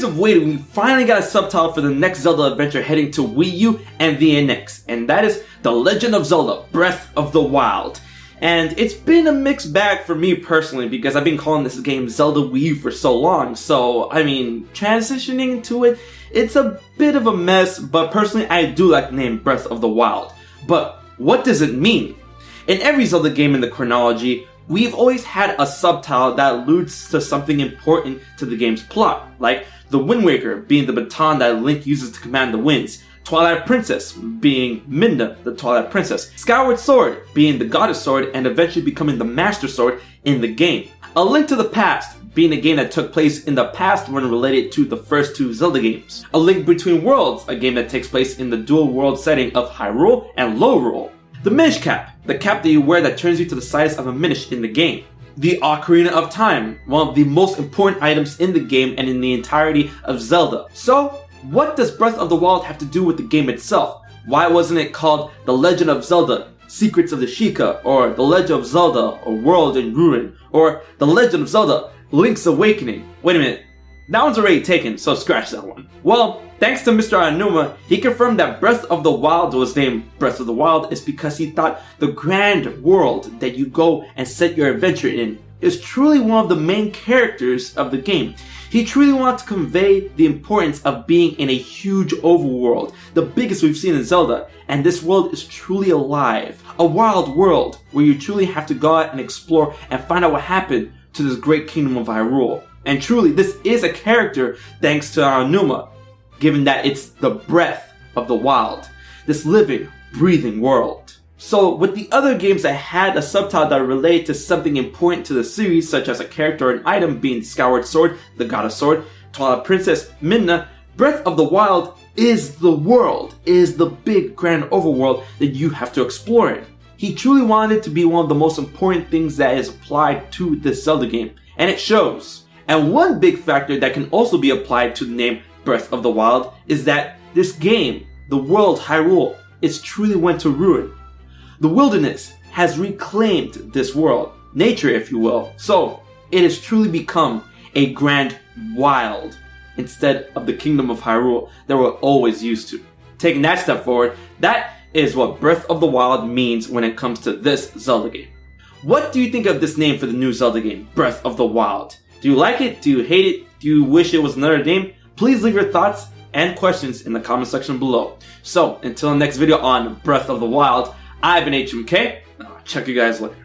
of waiting, we finally got a subtitle for the next Zelda adventure heading to Wii U and the NX, and that is The Legend of Zelda: Breath of the Wild. And it's been a mixed bag for me personally because I've been calling this game Zelda Wii U for so long, so I mean, transitioning into it, it's a bit of a mess, but personally I do like the name Breath of the Wild. But what does it mean? In every Zelda game in the chronology, we've always had a subtitle that alludes to something important to the game's plot, like the Wind Waker being the baton that Link uses to command the winds, Twilight Princess being Midna, the Twilight Princess, Skyward Sword being the Goddess Sword and eventually becoming the Master Sword in the game. A Link to the Past being a game that took place in the past when related to the first two Zelda games. A Link Between Worlds, a game that takes place in the dual world setting of Hyrule and Lorule. The Minish Cap, the cap that you wear that turns you to the size of a Minish in the game. The Ocarina of Time, one of the most important items in the game and in the entirety of Zelda. So, what does Breath of the Wild have to do with the game itself? Why wasn't it called The Legend of Zelda: Secrets of the Sheikah, or The Legend of Zelda: A World in Ruin, or The Legend of Zelda: Link's Awakening? Wait a minute, that one's already taken, so scratch that one. Well, thanks to Mr. Aonuma, he confirmed that Breath of the Wild was named Breath of the Wild is because he thought the grand world that you go and set your adventure in is truly one of the main characters of the game. He truly wanted to convey the importance of being in a huge overworld, the biggest we've seen in Zelda, and this world is truly alive. A wild world where you truly have to go out and explore and find out what happened to this great kingdom of Hyrule. And truly, this is a character thanks to Aonuma, given that it's the breath of the wild, this living, breathing world. So with the other games that had a subtitle that related to something important to the series, such as a character or an item being Skyward Sword, the Goddess Sword, Twilight Princess, Midna, Breath of the Wild is the world, is the big grand overworld that you have to explore in. He truly wanted it to be one of the most important things that is applied to this Zelda game, and it shows. And one big factor that can also be applied to the name Breath of the Wild is that this game, the world Hyrule, is truly went to ruin. The wilderness has reclaimed this world, nature if you will, so it has truly become a grand wild instead of the kingdom of Hyrule that we're always used to. Taking that step forward, that is what Breath of the Wild means when it comes to this Zelda game. What do you think of this name for the new Zelda game, Breath of the Wild? Do you like it? Do you hate it? Do you wish it was another name? Please leave your thoughts and questions in the comment section below. So, until the next video on Breath of the Wild, I've been HMK, and I'll check you guys later.